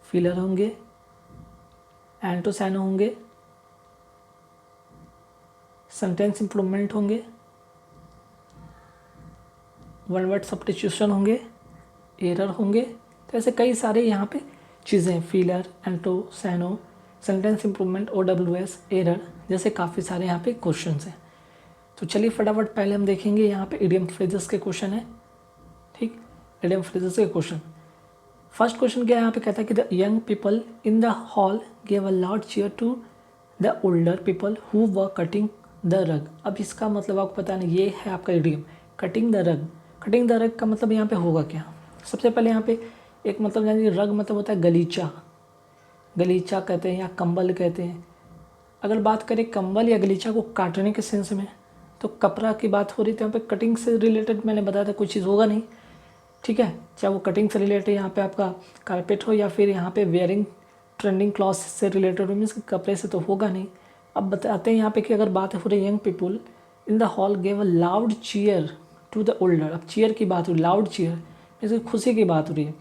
Filler होंगे, एंटोसाइनो होंगे, सेंटेंस इंप्रूवमेंट होंगे, वन वर्ड सब्स्टिट्यूशन होंगे, एरर होंगे। तो ऐसे कई सारे यहाँ पे चीज़ें हैं, फिलर, एंटोसाइनो, सेंटेंस इंप्रूवमेंट, OWS, एरर, जैसे काफ़ी सारे यहाँ पे क्वेश्चंस हैं। तो चलिए फटाफट पहले हम देखेंगे यहाँ पे इडियम फ्रेजेस के क्वेश्चन है। ठीक, इडियम फ्रेजेस के क्वेश्चन। फर्स्ट क्वेश्चन क्या है यहाँ पे, कहता है कि the young people in the hall gave a loud cheer to the older people who were cutting the rug. अब इसका मतलब आपको पता नहीं, ये है आपका इडियम, कटिंग द रग। कटिंग द रग का मतलब यहाँ पे होगा क्या? सबसे पहले यहाँ पे एक मतलब यानी रग मतलब होता है गलीचा, गलीचा कहते हैं या कंबल कहते हैं। अगर बात करें कंबल या गलीचा को काटने के सेंस में, तो कपड़ा की बात हो रही थी यहाँ पे, कटिंग से रिलेटेड मैंने बताया था कोई चीज़ होगा नहीं। ठीक है, चाहे वो कटिंग से रिलेटेड यहाँ पे आपका कारपेट हो या फिर यहाँ पे वेयरिंग ट्रेंडिंग क्लॉथ से रिलेटेड हो, मीन्स कपड़े से तो होगा नहीं। अब बताते हैं यहाँ पे कि अगर बात हो रही young people in the hall gave a loud cheer to the older. अब चीयर की बात हो रही, लाउड चीयर मीन्स खुशी की बात हो रही है।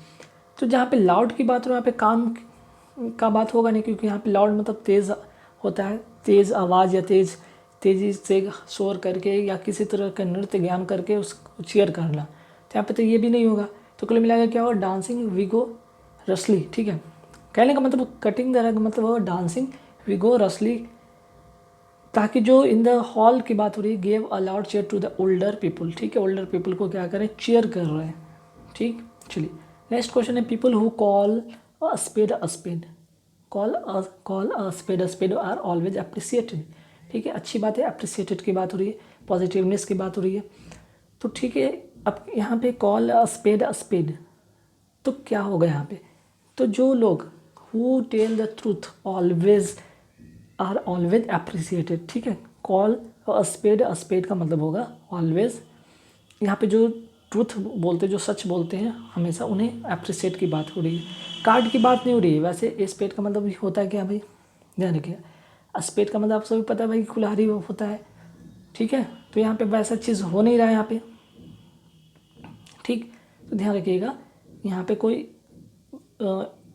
तो जहाँ पे लाउड की बात हो रही है यहाँ पे काम का बात होगा नहीं, क्योंकि यहाँ पे लाउड मतलब तेज़ होता है, तेज़ आवाज़ या तेज़ी से शोर करके या किसी तरह का नृत्य ज्ञान करके उसको चीयर करना। तो यहाँ पे तो ये भी नहीं होगा। तो कुल मिलाकर क्या होगा, डांसिंग विगोरसली। ठीक है, कहने का मतलब कटिंग द रग मतलब होगा डांसिंग विगोरसली, ताकि जो इन द हॉल की बात हो रही है, gave a loud cheer to the older people. ठीक है, ओल्डर पीपल को क्या करें, चीयर कर रहे हैं। ठीक, चलिए नेक्स्ट क्वेश्चन है, people who call a spade a spade, call a spade are always appreciated. ठीक है, अच्छी बात है, अप्रिसिएटेड की बात हो रही है, पॉजिटिवनेस की बात हो रही है। तो ठीक है, अब यहाँ पे कॉल अ स्पेड, तो क्या होगा यहाँ पे, तो जो लोग who tell the truth always are always appreciated. ठीक है, कॉल अ स्पेड का मतलब होगा ऑलवेज, यहाँ पे जो ट्रूथ बोलते, जो सच बोलते हैं हमेशा, उन्हें अप्रिसिएट की बात हो रही है, कार्ड की बात नहीं हो रही है। वैसे स्पेड का मतलब होता है क्या भाई, ध्यान रखिए, स्पेड का मतलब आप सभी पता है भाई, कुल्हाड़ी होता है। ठीक है, तो यहाँ पे वैसा चीज़ हो नहीं रहा है यहाँ पे। ठीक, तो ध्यान रखिएगा, यहाँ पे कोई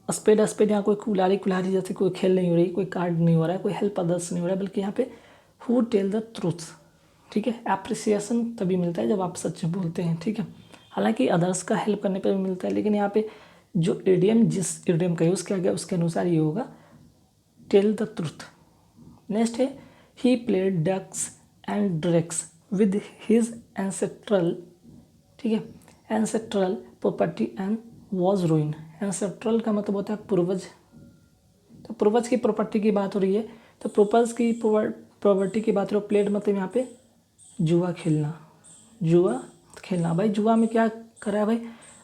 स्पेड यहाँ कोई कुल्हाड़ी जैसे कोई खेल नहीं हो रही, कोई कार्ड नहीं हो रहा है, कोई हेल्प अदर्स नहीं हो रहा है, बल्कि यहाँ पे हु टेल द ट्रूथ। ठीक है, एप्रिसिएशन तभी मिलता है जब आप सच बोलते हैं। ठीक है, हालांकि अदर्स का हेल्प करने पर भी मिलता है, लेकिन यहाँ पे जो इडियम, जिस इडियम का यूज़ किया गया उसके अनुसार ये होगा, टेल द ट्रूथ। नेक्स्ट है, he played ducks and drakes with his ancestral. ठीक है, ancestral property and was ruin. Ancestral का मतलब होता है पूर्वज, तो पूर्वज की प्रॉपर्टी की बात हो रही है, तो पूर्वज की प्रॉपर्टी की बात हो रही है। प्लेड मतलब यहाँ पे जुआ खेलना, जुआ खेलना। भाई जुआ में क्या करा है भाई,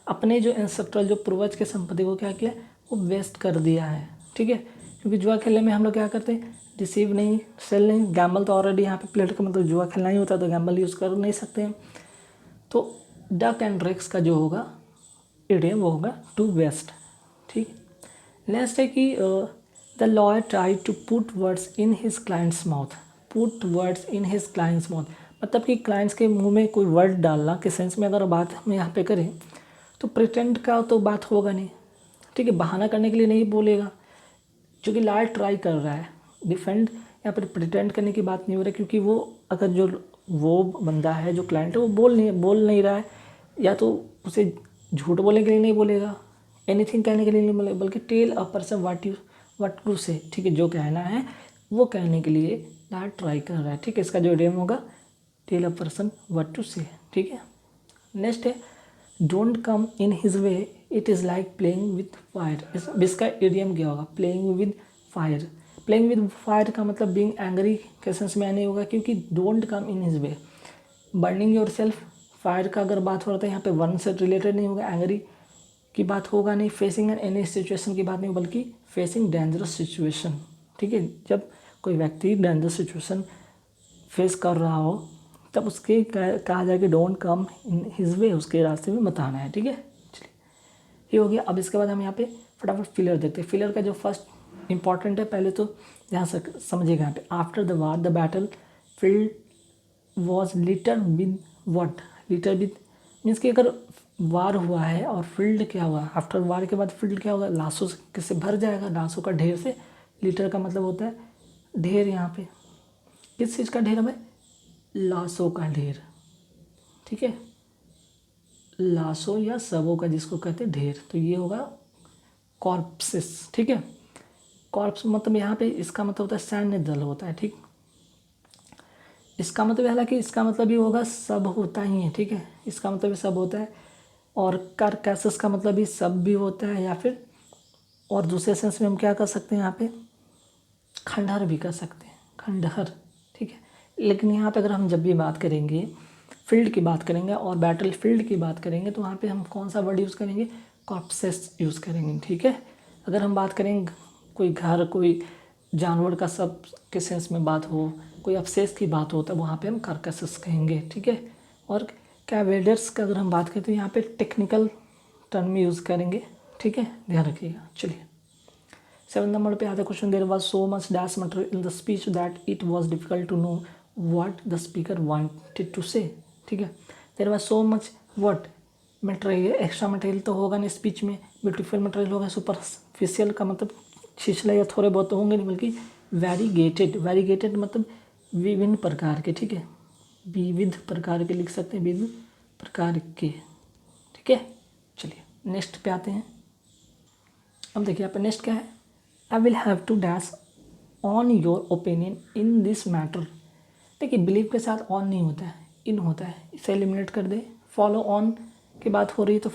अपने जो एंसेस्ट्रल जो पूर्वज के संपत्ति को क्या किया, वो वेस्ट कर दिया है। ठीक है, क्योंकि जुआ खेलने में हम लोग क्या करते हैं, रिसीव नहीं, सेल नहीं, गैम्बल तो ऑलरेडी यहाँ पे प्लेट का मतलब जुआ खेलना ही होता है, तो गैम्बल यूज़ कर नहीं सकते हैं। तो डक एंड ड्रैक्स का जो होगा इडियम वो होगा टू वेस्ट। ठीक, नेक्स्ट है कि the lawyer try to put words in his clients mouth. Put words in his clients mouth मतलब कि क्लाइंट्स के मुंह में कोई वर्ड डालना के सेंस में अगर बात हम यहाँ पे करें, तो प्रिटेंड का तो बात होगा नहीं। ठीक है, बहाना करने के लिए नहीं बोलेगा, क्योंकि लॉयर ट्राई कर रहा है, डिफेंड यहाँ पर प्रिटेंड करने की बात नहीं हो रही, क्योंकि वो अगर जो वो बंदा है जो क्लाइंट है वो बोल नहीं रहा है, या तो उसे झूठ बोलने के लिए नहीं बोलेगा, एनीथिंग कहने के लिए नहीं बोलेगा, बल्कि tell a person what to say. ठीक है, जो कहना है वो कहने के लिए लॉयर ट्राई कर रहा है। ठीक है, इसका जो इडियम होगा tell a person what to say. ठीक है, नेक्स्ट है, don't come in his way it is like playing with fire. इसका इडियम क्या होगा, playing with fire. Playing with fire का मतलब बीइंग एंग्री के सेंस में नहीं होगा, क्योंकि don't come in his way, burning your self. Fire का अगर बात हो रहा था यहाँ पे वन से रिलेटेड नहीं होगा, एंग्री की बात होगा नहीं, फेसिंग एनी सिचुएशन की बात नहीं, बल्कि फेसिंग डेंजरस सिचुएशन। ठीक है, जब कोई व्यक्ति डेंजरस सिचुएशन फेस कर रहा हो तब उसके कहा जाए कि डोंट कम इन हिज वे, उसके रास्ते में मत आना है। ठीक है, चलिए ये हो गया। अब इसके बाद हम यहाँ पे फटाफट फिलर देखते हैं। फिलर का जो फर्स्ट इंपॉर्टेंट है, पहले तो ध्यान से समझिएगा यहाँ पे, after the war the battle field was litre with what, litre with means कि अगर वार हुआ है और फील्ड क्या हुआ, आफ्टर वार के बाद फील्ड क्या होगा, लाशों से किससे भर जाएगा, लाशों का ढेर से। लीटर का मतलब होता है ढेर, यहाँ पे किस चीज़ का ढेर है भाई, लाशों का ढेर, ठीक है, लाशों या शवों का जिसको कहते हैं ढेर, तो ये होगा कॉर्प्सेस, ठीक है। कॉर्प्स मतलब यहाँ पे इसका मतलब होता है सैन्य दल होता है, ठीक। इसका मतलब हालांकि इसका मतलब भी होगा सब होता ही है, ठीक है, इसका मतलब भी सब होता है। और कारकैसेस का मतलब भी सब भी होता है, या फिर और दूसरे सेंस में हम क्या कर सकते हैं यहाँ पे, खंडहर भी कर सकते हैं, खंडहर, ठीक है। लेकिन यहाँ पे अगर हम जब भी बात करेंगे फील्ड की बात करेंगे और बैटल फील्ड की बात करेंगे तो वहाँ पे हम कौन सा वर्ड यूज़ करेंगे, कॉर्प्सेस यूज़ करेंगे, ठीक है। अगर हम बात करेंगे कोई घर, कोई जानवर का सब के सेंस में बात हो, कोई अवशेष की बात हो, तब वहाँ पे हम कार्कसेस कहेंगे, ठीक है। और कैवेडर्स का अगर हम बात करें तो यहाँ पे टेक्निकल टर्म यूज़ करेंगे, ठीक है, ध्यान रखिएगा। चलिए 7 नंबर पे आता है question, there was so much dash material in the speech that it was difficult to know what the speaker wanted to say, ठीक है। There was so much what material, extra material तो होगा नहीं speech में, beautiful material होगा, superficial का मतलब छिछला या थोड़े बहुत तो होंगे नहीं, बल्कि वैरीगेटेड, वैरीगेटेड मतलब विभिन्न प्रकार के, ठीक है, विविध प्रकार के लिख सकते हैं, विविध प्रकार के, ठीक है। चलिए नेक्स्ट पे आते हैं। अब देखिए यहाँ पे नेक्स्ट क्या है, I will have to dash on your opinion in this matter. देखिए बिलीव के साथ ऑन नहीं होता है, इन होता है, इसे एलिमिनेट कर दे। फॉलो ऑन की बात हो रही है तो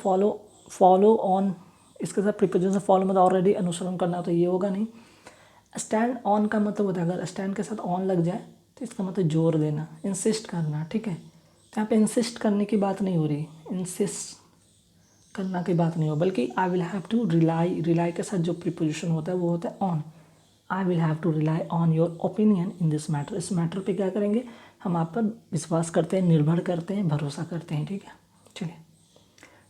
फॉलो ऑन, इसके साथ प्रीपोजिशन फॉलो मतलब ऑलरेडी अनुसरण करना, तो ये होगा नहीं। स्टैंड ऑन का मतलब होता है अगर स्टैंड के साथ ऑन लग जाए तो इसका मतलब जोर देना, इंसिस्ट करना, ठीक है। तो यहाँ पे इंसिस्ट करने की बात नहीं हो रही, इंसिस्ट करना की बात नहीं हो, बल्कि I will have to rely, rely के साथ जो प्रीपोजिशन होता है वो होता है on. I will have to rely on your opinion in this matter, इस मैटर पे क्या करेंगे हम, आप पर विश्वास करते हैं, निर्भर करते हैं, भरोसा करते हैं, ठीक है। चलिए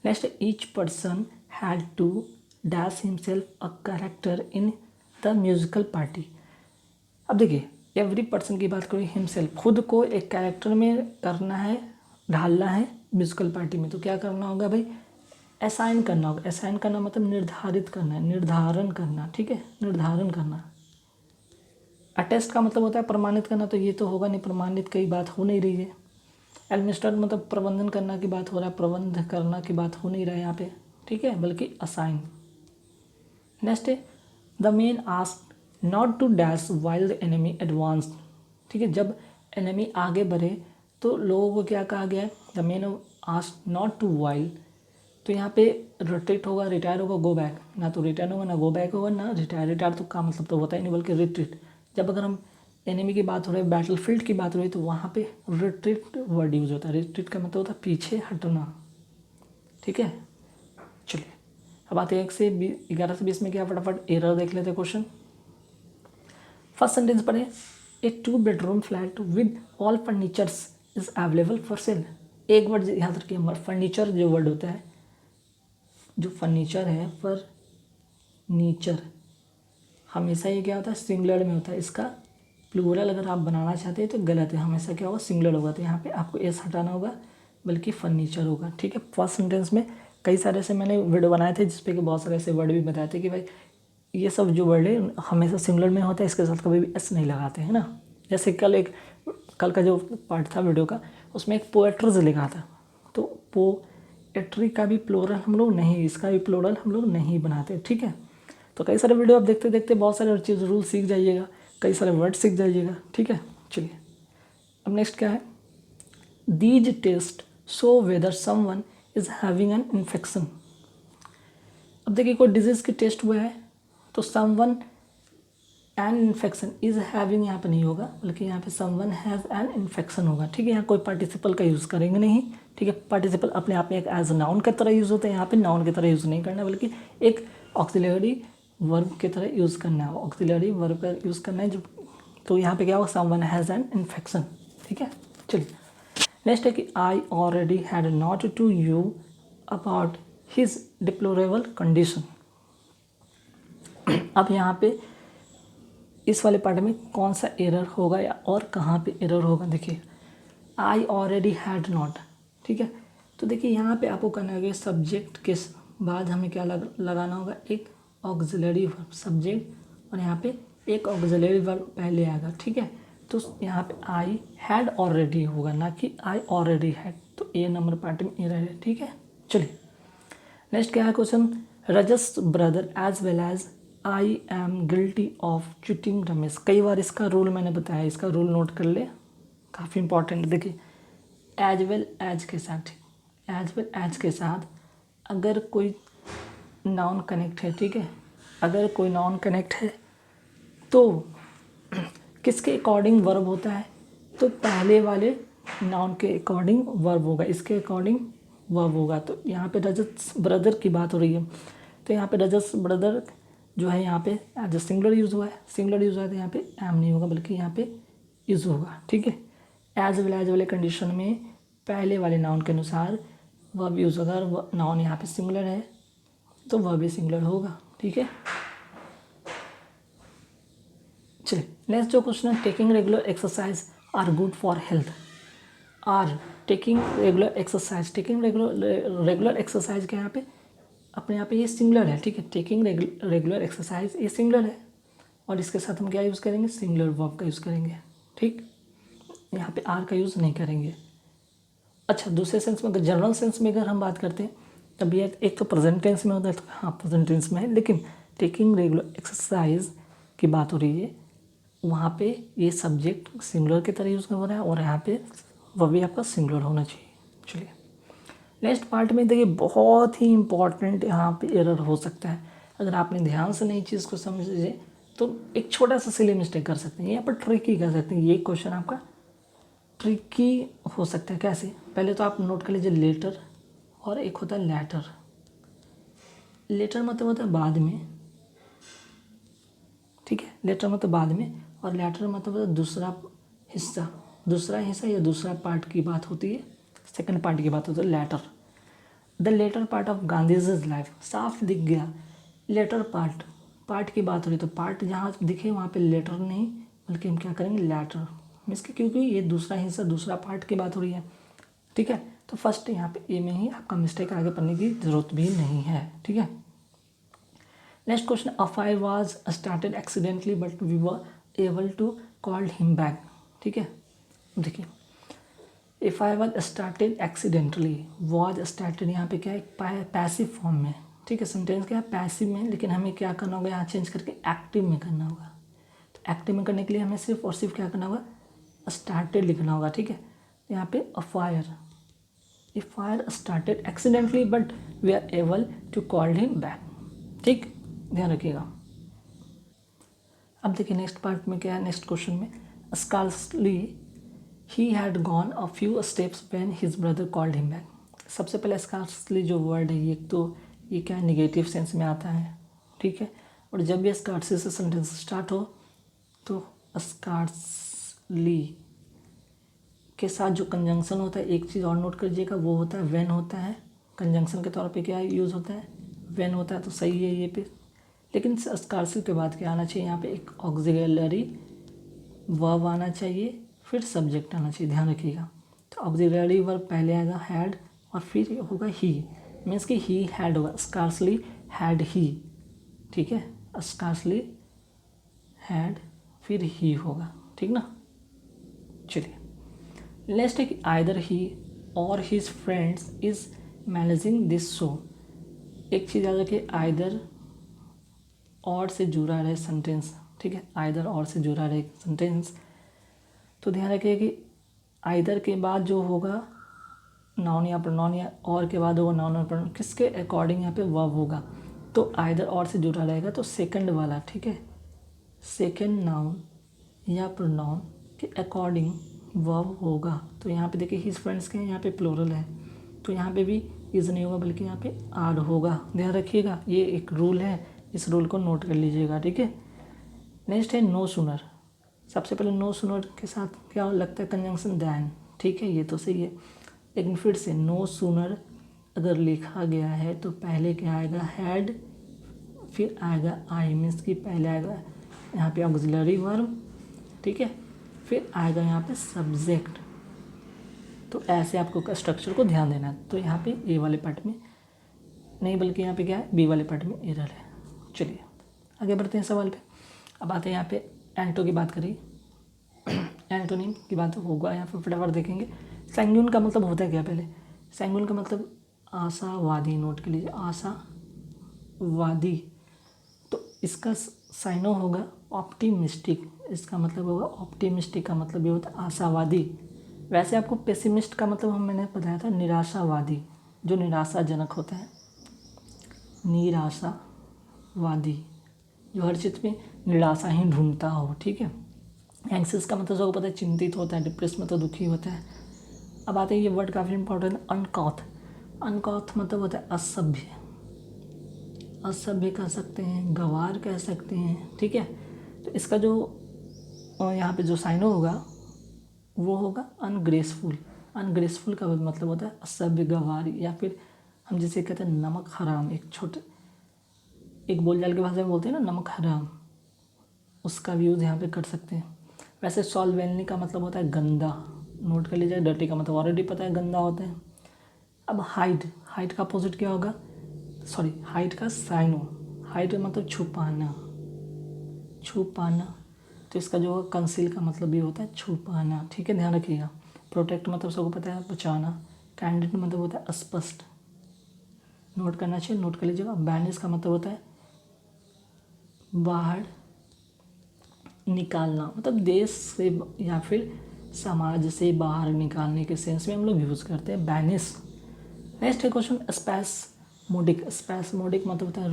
next, each person had to dash himself a character in the musical party. अब देखिए एवरी पर्सन की बात करें, हिमसेल्फ खुद को एक कैरेक्टर में करना है, ढालना है म्यूजिकल पार्टी में, तो क्या करना होगा भाई, असाइन करना होगा। असाइन करना मतलब निर्धारित करना है, निर्धारण करना, ठीक है, निर्धारण करना। अटेस्ट का मतलब होता है प्रमाणित करना, तो ये तो होगा नहीं, प्रमाणित की बात हो नहीं रही है। एडमिनिस्ट्रेट मतलब प्रबंधन करना की बात हो रहा है, प्रबंध करना की बात हो नहीं रहा है यहाँ पे, ठीक है, बल्कि असाइन। नेक्स्ट है the men ask not to dash while the enemy advance, ठीक है, जब एनिमी आगे बढ़े तो लोगों को क्या कहा गया है, the men ask not to while, तो यहाँ पे रिट्रीट होगा, रिटायर होगा, गो बैक, ना तो रिटर्न होगा ना गो बैक होगा ना रिटायर, रिटायर तो का मतलब तो होता ही नहीं बल्कि रिट्रीट। जब अगर हम एनिमी की बात हो रही है, बैटल फील्ड की बात हो रही है, तो वहाँ पे रिट्रीट वर्ड यूज होता है। रिट्रीट का मतलब होता है पीछे हटना, ठीक है। चलिए अब आते हैं 11 से 20 में क्या, फटाफट एरर देख लेते हैं क्वेश्चन। फर्स्ट सेंटेंस पढ़े, ए 2 bedroom flat with all furnitures is available for sale. एक वर्ड याद रखिए, फर्नीचर जो वर्ड होता है, जो फर्नीचर है, फर्नीचर हमेशा ये क्या होता है सिंगुलर में होता है, इसका प्लूरल अगर आप बनाना चाहते हैं तो गलत है, हमेशा क्या होगा सिंगुलर होगा, तो यहाँ पे आपको एस हटाना होगा, बल्कि फर्नीचर होगा, ठीक है। फर्स्ट सेंटेंस में कई सारे ऐसे मैंने वीडियो बनाए थे जिसपे कि बहुत सारे ऐसे वर्ड भी बताए थे कि भाई ये सब जो वर्ड है हमेशा सिंगुलर में होता है, इसके साथ कभी भी एस नहीं लगाते हैं ना। जैसे कल का जो पार्ट था वीडियो का, उसमें एक पोएट्रीज लिखा था, तो पोएट्री का भी प्लूरल हम लोग नहीं, इसका भी प्लूरल हम लोग नहीं बनाते, ठीक है। तो कई सारे वीडियो आप देखते देखते बहुत सारे चीज़ रूल सीख जाइएगा, कई सारे वर्ड सीख जाइएगा, ठीक है। चलिए अब नेक्स्ट क्या है, these test show whether someone is having an infection. अब देखिए कोई डिजीज़ की टेस्ट हुआ है तो someone an infection, is having यहाँ पे नहीं होगा, बल्कि यहाँ पे समवन हैज़ एन इन्फेक्शन होगा, ठीक है। यहाँ कोई पार्टिसिपल का यूज़ करेंगे नहीं, ठीक है। पार्टिसिपल अपने आप में एक एज नाउन की तरह यूज़ होते हैं, यहाँ पे नाउन की तरह यूज़ नहीं करना, बल्कि एक ऑक्सिलरी वर्ब की तरह यूज़ करना है, ऑक्सिलरी वर्ब का यूज़ करना है जो, तो यहाँ पे क्या होगा, समवन हैज़ एन इन्फेक्शन, ठीक है। चलिए नेक्स्ट है कि I already had not to you about his deplorable condition. अब यहाँ पे इस वाले पार्ट में कौन सा एरर होगा या और कहाँ पे एरर होगा, देखिए आई ऑलरेडी हैड नॉट, ठीक है। तो देखिए यहाँ पे आपको करना होगा सब्जेक्ट के बाद हमें क्या लगाना होगा, एक ऑक्सिलरी वर्ब सब्जेक्ट, और यहाँ पे एक ऑक्सिलरी वर्ब पहले आएगा, ठीक है। तो यहाँ पे आई हैड ऑलरेडी होगा, ना कि आई ऑलरेडी हैड, तो ए नंबर पार्ट में ए रहेगा, ठीक है। चलिए नेक्स्ट क्या है question, Raja's brother as well as I am guilty of cheating Ramesh. कई बार इसका रूल मैंने बताया, इसका रूल नोट कर ले, काफ़ी इंपॉर्टेंट। देखिए एज वेल एज के साथ, एज वेल एज के साथ अगर कोई नाउन कनेक्ट है, ठीक है, अगर कोई नाउन कनेक्ट है तो किसके अकॉर्डिंग वर्ब होता है, तो पहले वाले नाउन के अकॉर्डिंग वर्ब होगा, इसके अकॉर्डिंग वर्ब होगा। तो यहाँ पे रजत ब्रदर की बात हो रही है, तो यहाँ पे रजत ब्रदर जो है यहाँ पे एज सिंगुलर यूज़ हुआ है, सिंगुलर यूज़ हुआ है तो यहाँ पे एम नहीं होगा बल्कि यहाँ पे यूज़ होगा, ठीक है। एज वाले कंडीशन में पहले वाले नाउन के अनुसार वर्ब यूज़ होगा, और नाउन यहाँ पे सिंगुलर है तो वर्ब भी सिंगुलर होगा, ठीक है। चलिए नेक्स्ट जो क्वेश्चन है, taking regular exercise are good for health. Are taking regular exercise, taking regular exercise के यहाँ पे अपने यहाँ पे ये सिंगुलर है, ठीक है। टेकिंग रेगुलर एक्सरसाइज ये सिंगुलर है, और इसके साथ हम क्या यूज़ करेंगे, सिंगुलर वर्ब का यूज़ करेंगे, ठीक। यहाँ पे आर का यूज़ नहीं करेंगे। अच्छा दूसरे सेंस में, अगर जनरल सेंस में अगर हम बात करते हैं तब ये एक तो प्रेजेंट टेंस में होता है, तो हाँ प्रेजेंट टेंस में है, लेकिन टेकिंग रेगुलर एक्सरसाइज की बात हो रही है, वहाँ पे ये सब्जेक्ट सिंगुलर की तरह यूज़ हो रहा है, और यहाँ पे वह भी आपका सिंगुलर होना चाहिए। चलिए नेक्स्ट पार्ट में देखिए बहुत ही इंपॉर्टेंट यहाँ पे एरर हो सकता है, अगर आपने ध्यान से नई चीज़ को समझे तो एक छोटा सा सिली मिस्टेक कर सकते हैं, यहाँ पर ट्रिकी कर सकते हैं। ये क्वेश्चन आपका ट्रिकी हो सकता है, कैसे, पहले तो आप नोट कर लीजिए, लेटर और एक होता है लेटर। लेटर मतलब होता है बाद में, ठीक है, लेटर मतलब बाद में, और लेटर मतलब होता है दूसरा हिस्सा या दूसरा पार्ट की बात होती है, सेकंड पार्ट की बात होती है latter. The latter part of Gandhi's life, साफ दिख गया लेटर पार्ट की बात हो रही, तो पार्ट जहाँ दिखे वहाँ पे लेटर नहीं बल्कि हम क्या करेंगे, लेटर मीन्स कि, क्योंकि ये दूसरा हिस्सा दूसरा पार्ट की बात हो रही है, ठीक है। तो फर्स्ट यहाँ पे ए में ही आपका मिस्टेक, आगे पढ़ने की ज़रूरत भी नहीं है, ठीक है। Next question, a fire was started accidentally but we were able to called him back, ठीक है। देखिए a fire was started accidentally, was started यहाँ पे क्या है, पैसिव फॉर्म में, ठीक है। सेंटेंस क्या है, पैसिव में, लेकिन हमें क्या करना होगा, यहाँ चेंज करके एक्टिव में करना होगा। तो एक्टिव में करने के लिए हमें सिर्फ और सिर्फ क्या करना होगा, स्टार्टेड लिखना होगा, ठीक है। यहाँ पे a fire started accidentally but we are able to call him back, ठीक, ध्यान रखिएगा। अब देखिए नेक्स्ट पार्ट में क्या है, नेक्स्ट क्वेश्चन में, scarcely he had gone a few steps when his brother called him back. सबसे पहले स्कार्सली जो वर्ड है ये तो ये क्या है, निगेटिव सेंस में आता है, ठीक है। और जब भी स्कार्सली से सेंटेंस स्टार्ट हो तो स्कार्सली के साथ जो कंजंक्शन होता है, एक चीज़ और नोट करिएगा, वो होता है व्हेन होता है, कंजंक्शन के तौर पे क्या यूज़ होता है, व्हेन होता है, तो सही है ये पे। लेकिन स्कार्सली के बाद क्या आना चाहिए, यहाँ पे एक ऑक्सिलरी वर्ब आना चाहिए, फिर सब्जेक्ट आना चाहिए, ध्यान रखिएगा। तो ऑक्सिलरी वर्ब पहले आएगा हैड, और फिर होगा ही, मीन्स कि ही हैड होगा, स्कार्सली हैड ही, ठीक है, स्कार्सली हैड फिर ही होगा, ठीक ना। चलिए नेक्स्ट है कि आइदर ही और his friends is managing this show. एक चीज़ याद रखिए, आइदर और से जुड़ा रहे सेंटेंस, ठीक है, आइदर और से जुड़ा रहे सेंटेंस, तो ध्यान रखिए कि आइदर के बाद जो होगा नाउन या प्रोनाउन, या और के बाद होगा नाउन और प्रोनाउन, किसके अकॉर्डिंग यहाँ पे वर्ब होगा, तो आइदर और से जुड़ा रहेगा तो सेकंड वाला, ठीक है, सेकंड नाउन या प्रोनाउन के अकॉर्डिंग वर्ब होगा। तो यहाँ पे देखिए हिज फ्रेंड्स के यहाँ पे प्लूरल है, तो यहाँ पे भी इज नहीं होगा बल्कि यहाँ पे आर होगा, ध्यान रखिएगा, ये एक रूल है, इस रूल को नोट कर लीजिएगा, ठीक है। नेक्स्ट है नो सूनर। सबसे पहले नो सूनर के साथ क्या लगता है, कंजंक्शन दैन, ठीक है, ये तो सही है। लेकिन फिर से नो सूनर अगर लिखा गया है तो पहले क्या आएगा, हैड, फिर आएगा आई, मीन्स कि पहले आएगा यहाँ पे ऑक्सिलरी वर्ब, ठीक है, फिर आएगा यहाँ पे सब्जेक्ट। तो ऐसे आपको स्ट्रक्चर को ध्यान देना है। तो यहाँ पे ए वाले पार्ट में नहीं, बल्कि यहाँ पे क्या है, बी वाले पार्ट में एरर है। चलिए आगे बढ़ते हैं सवाल पे। अब आते हैं यहाँ पे एंटो की बात करिए, एंटोनिम की बात होगा यहाँ पे, फटाफट देखेंगे। सैंग्यून का मतलब होता है क्या, पहले सैंग्यून का मतलब आशावादी, नोट के लीजिए, आशावादी। तो इसका साइनो होगा ऑप्टिमिस्टिक, इसका मतलब होगा ऑप्टिमिस्टिक, का मतलब ये होता है आशावादी। वैसे आपको पेसिमिस्ट का मतलब मैंने बताया था निराशावादी, जो निराशाजनक होता है, निराशावादी, जो हर चीज़ में निराशा ही ढूंढता हो, ठीक है। एंग्सियस का मतलब सबको पता है चिंतित होता है, डिप्रेस मतलब दुखी होता है। अब आते हैं, ये वर्ड काफ़ी इंपॉर्टेंट है, अनकॉथ। अनकॉथ मतलब होता है असभ्य, असभ्य कह सकते हैं, गंवार कह सकते हैं, ठीक है। तो इसका जो यहाँ पे जो साइनो होगा वो होगा अनग्रेसफुल। अनग्रेसफुल का मतलब होता है असभ्य, गंवार, या फिर हम जिसे कहते हैं नमक हराम। एक बोलचाल की भाषा में बोलते हैं ना नमक हराम, उसका भी यूज़ यहाँ पे कर सकते हैं। वैसे सॉल्वेंटली का मतलब होता है गंदा, नोट कर लीजिए। डर्टी का मतलब ऑलरेडी पता है गंदा होता है। अब हाइड का अपोजिट क्या होगा, सॉरी हाइड का साइनो, हाइड मतलब छुपाना, छुपाना। तो इसका जो कंसील का मतलब भी होता है छुपाना, ठीक है, ध्यान रखिएगा। प्रोटेक्ट मतलब सबको पता है बचाना। कैंडिड मतलब होता है अस्पष्ट, नोट करना चाहिए, नोट कर लीजिएगा। बैनिश का मतलब होता है बाहर निकालना, मतलब देश से या फिर समाज से बाहर निकालने के सेंस में हम लोग यूज़ करते हैं बैनिश। नेक्स्ट है क्वेश्चन स्पैस्मोडिक। स्पैस्मोडिक मतलब होता है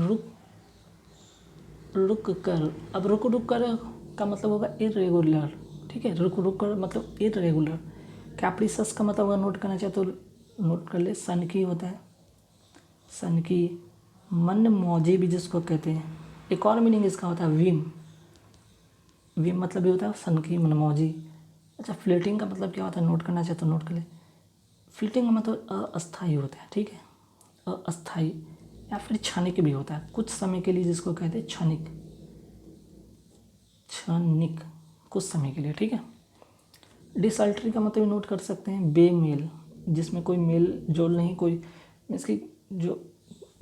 रुक कर। अब रुक कर का मतलब होगा इरेगुलर, ठीक है, रुक कर मतलब इरेगुलर। कैप्रिसस का मतलब अगर नोट करना चाहे तो नोट कर ले, सन की होता है, सन की। मन मौजी भी जिसको कहते हैं। एक और मीनिंग इसका होता है विम, विम मतलब ये होता है सन की, मन मौजी। अच्छा, फ्लिटिंग का मतलब क्या होता है, नोट करना चाहे तो नोट कर ले। फ्लिटिंग का मतलब अस्थायी होता है, ठीक है, अस्थायी, या फिर क्षणिक भी होता है, कुछ समय के लिए, जिसको कहते हैं क्षणिक, क्षणिक, कुछ समय के लिए, ठीक है। डिसल्टरी का मतलब नोट कर सकते हैं बेमेल, जिसमें कोई मेल जोड़ नहीं, कोई मीन्स की जो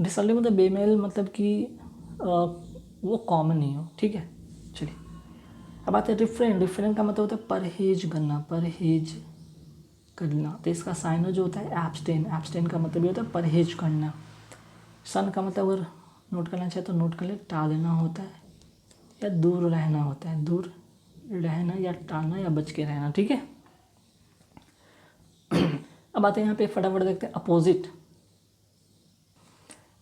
डिसल्टरी मतलब बेमेल, मतलब कि वो कॉमन नहीं हो, ठीक है। चलिए अब आते हैं रिफ्रेन का मतलब होता है परहेज करना, परहेज करना। तो इसका साइनो जो होता है एब्सटेन का मतलब ये होता है परहेज करना। सन का मतलब अगर नोट करना चाहे तो नोट कर ले, टालना होता है या दूर रहना होता है, दूर रहना या टालना या बच के रहना, ठीक है। अब आते हैं यहाँ पे, फटाफट देखते हैं अपोजिट।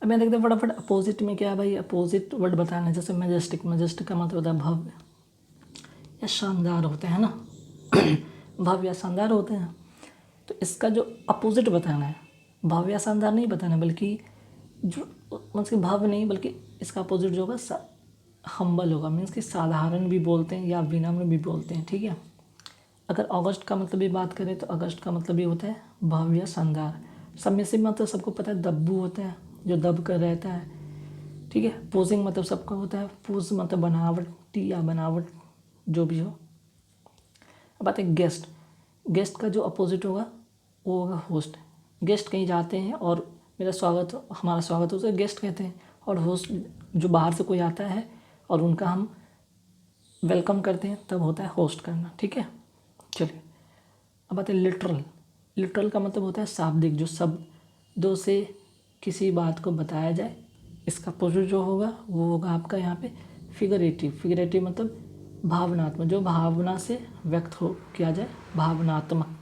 अब मैं देखते हैं फटाफट अपोजिट में क्या है भाई, अपोजिट वर्ड बताना है। जैसे मैजेस्टिक, मैजेस्टिक का मतलब होता है भव्य या शानदार होते हैं ना, भव्य या शानदार होते हैं। तो इसका जो अपोजिट बताना है, भव्य या शानदार नहीं बताना, बल्कि जो मीन्स कि भव्य नहीं, बल्कि इसका अपोजिट जो होगा हम्बल होगा, मीन्स कि साधारण भी बोलते हैं या विनम्र भी बोलते हैं, ठीक है। अगर अगस्त का मतलब भी बात करें तो अगस्त का मतलब ये होता है भव्य या शानदार। सबमिसिव मतलब सबको पता है दब्बू होता है, जो दब कर रहता है, ठीक है। पोजिंग मतलब सबका होता है, पोज मतलब बनावटी या बनावट, जो भी हो। अब आते हैं गेस्ट। गेस्ट का जो अपोजिट होगा वो होगा होस्ट। गेस्ट कहीं जाते हैं और हमारा स्वागत होता है, गेस्ट कहते हैं। और होस्ट जो बाहर से कोई आता है और उनका हम वेलकम करते हैं, तब होता है होस्ट करना, ठीक है। चलिए अब आते हैं लिटरल। लिटरल का मतलब होता है शाब्दिक, जो शब्दों से किसी बात को बताया जाए। इसका अपोजिट जो होगा वो होगा आपका यहाँ पे फिगरेटिव। फिगरेटिव मतलब भावनात्मक, जो भावना से व्यक्त हो किया जाए, भावनात्मक।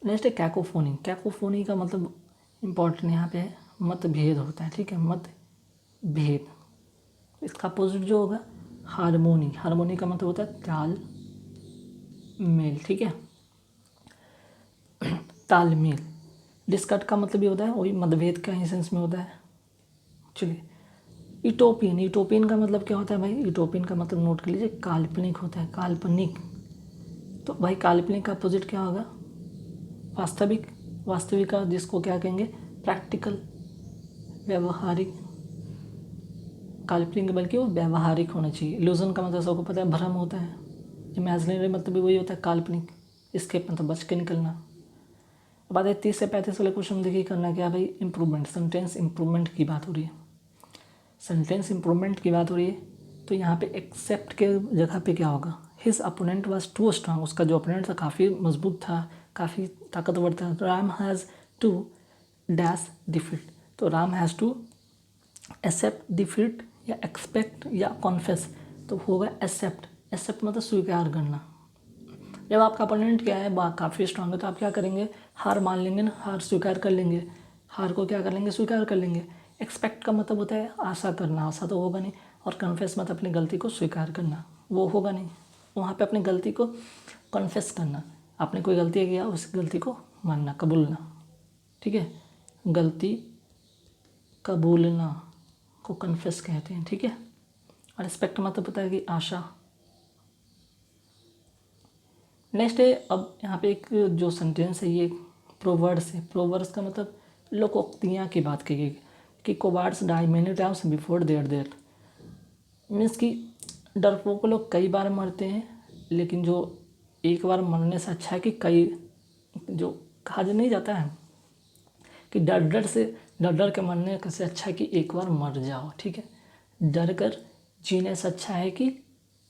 नेक्स्ट है कैकोफोनी। कैकोफोनी का मतलब इम्पोर्टेंट यहाँ पे है मतभेद होता है, ठीक है, मतभेद। इसका अपोजिट जो होगा हारमोनी। हारमोनी का मतलब होता है ताल मेल, ठीक है, तालमेल। डिस्कट का मतलब ये होता है वही मतभेद का ही सेंस में होता है। चलिए यूटोपियन। यूटोपियन का मतलब क्या होता है भाई, यूटोपियन का मतलब नोट कर लीजिए काल्पनिक होता है, काल्पनिक। तो भाई काल्पनिक का अपोजिट क्या होगा, वास्तविक। वास्तविक का जिसको क्या कहेंगे प्रैक्टिकल, व्यवहारिक। काल्पनिक बल्कि वो व्यवहारिक होना चाहिए। इल्यूजन का मतलब सबको पता है भ्रम होता है। इमेजिनरी मतलब भी वही होता है काल्पनिक। इसके मतलब बच के निकलना। अब आते 30 से 35 वाले क्वेश्चन में देखिए करना क्या भाई, इंप्रूवमेंट, सेंटेंस इंप्रूवमेंट की बात हो रही है। सेंटेंस इंप्रूवमेंट की बात हो रही है तो यहाँ पे एक्सेप्ट के जगह पे क्या होगा, his opponent was too strong, उसका जो अपोनेंट था काफ़ी मजबूत था, काफ़ी ताकतवर था। Ram has to dash defeat, तो Ram has to accept defeat या एक्सपेक्ट या कॉन्फेस, तो होगा एक्सेप्ट। एक्सेप्ट मतलब स्वीकार करना। जब आपका अपोनेंट क्या है काफ़ी स्ट्रांग है तो आप क्या करेंगे, हार मान लेंगे ना, हार स्वीकार कर लेंगे, हार को क्या कर लेंगे, स्वीकार कर लेंगे। एक्सपेक्ट का मतलब होता है आशा करना, आशा तो होगा नहीं, और कन्फेस मतलब अपनी गलती को स्वीकार करना, वो होगा नहीं। वहाँ पे अपनी गलती को कन्फेस करना, आपने कोई गलती किया उस गलती को मानना, कबूलना, ठीक है, गलती कबूलना को कन्फेस कहते हैं, ठीक है। और एक्सपेक्ट मतलब होता है कि आशा। नेक्स्ट है, अब यहाँ पे एक जो सेंटेंस है ये प्रोवर्ड्स है। प्रोवर्ड्स का मतलब लोकोक्तियाँ की बात की गई कि cowards die many times before their death, means कि डरपोक लोग कई बार मरते हैं, लेकिन जो एक बार मरने से अच्छा है कि कई, जो कहा नहीं जाता है कि डर डर के मरने से अच्छा है कि एक बार मर जाओ, ठीक है। डर कर जीने से अच्छा है कि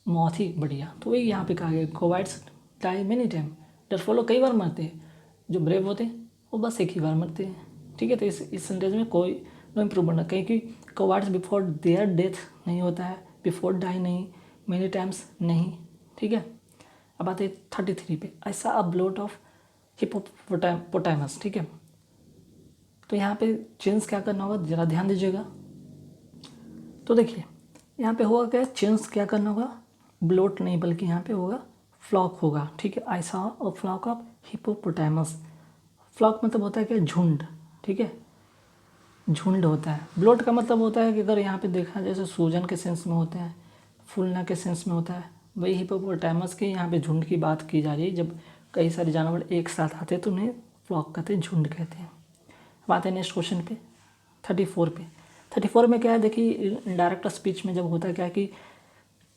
मौत ही बढ़िया, तो वही यहाँ पे कहा गया, कोवाइड्स डाई मेनी टाइम, डरपोक लोग कई बार मरते हैं, जो ब्रेव होते हैं वो बस एक ही बार मरते हैं, ठीक है। तो इस सेंटेंस में कोई नो इम्प्रूवमेंट, कहीं कि कोवाइड्स बिफोर देयर डेथ नहीं होता है, बिफोर डाई नहीं, मेनी टाइम्स नहीं, ठीक है। अब आते 33 पे, ऐसा अ ब्लोट ऑफ हिप्पोपोटामस, ठीक है। तो यहाँ पे चेंज क्या करना होगा, ज़रा ध्यान दीजिएगा। तो देखिए यहाँ पे होगा क्या, चेंज क्या करना होगा, ब्लोट नहीं बल्कि यहाँ पे होगा फ्लॉक होगा, ठीक है। I saw a flock of hippopotamus. Flock मतलब होता है क्या, झुंड, ठीक है, झुंड होता है। ब्लोट का मतलब होता है कि अगर यहाँ पे देखा जैसे सूजन के सेंस में होता है, फूलना के सेंस में होता है, वही हिप्पोपोटामस के यहाँ पे झुंड की बात की जा रही है। जब कई सारे जानवर एक साथ आते हैं तो उन्हें फ्लॉक कहते हैं, झुंड कहते हैं। अब आते हैं नेक्स्ट क्वेश्चन पे 34 पे। 34 में क्या है, देखिए डायरेक्ट स्पीच में जब होता है क्या है कि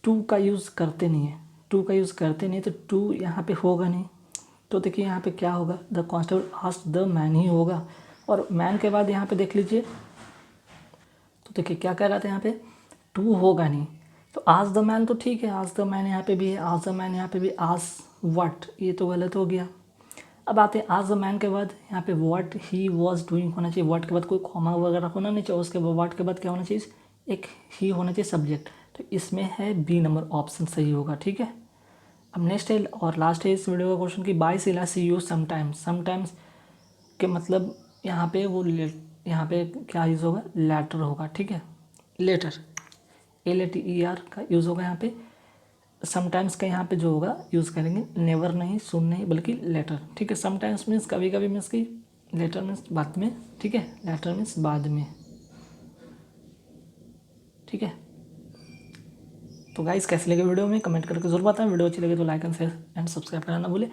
टू का यूज़ करते नहीं है, टू का यूज़ करते नहीं तो टू यहाँ पे होगा नहीं। तो देखिए यहाँ पे क्या होगा, the constable asked the man ही होगा, और मैन के बाद यहाँ पे देख लीजिए तो देखिए क्या कह रहा था यहाँ पे, टू होगा नहीं। तो आज द मैन तो ठीक है, आज द मैन यहाँ पे भी है, आज द मैन यहाँ पे भी, आज व्हाट ये तो गलत हो गया। अब आते हैं आज द मैन के बाद यहाँ पे व्हाट ही वॉज डूइंग होना चाहिए, व्हाट के बाद कोई कॉमा वगैरह होना नहीं चाहिए, उसके बाद व्हाट के बाद क्या होना चाहिए, एक ही होना चाहिए सब्जेक्ट। तो इसमें है बी नंबर ऑप्शन सही होगा, ठीक है। अब नेक्स्ट है और लास्ट है इस वीडियो का क्वेश्चन कि बाई सिला सी यूज समटाइम्स। समटाइम्स के मतलब यहाँ पे वो यहाँ पे क्या यूज़ होगा, लेटर होगा, ठीक है, लेटर, LATER का यूज़ होगा यहाँ पे। समटाइम्स का यहाँ पे जो होगा यूज़ करेंगे नेवर नहीं, सुन नहीं, बल्कि लेटर, ठीक है। समटाइम्स मीन्स कभी कभी मीन्स कि, लेटर मीन्स बाद में, ठीक है, लेटर मीन्स बाद में, ठीक है। तो गाइस कैसे लगे वीडियो में कमेंट करके जरूर बताएं, वीडियो अच्छी लगे तो like and share and subscribe करना ना भूलें।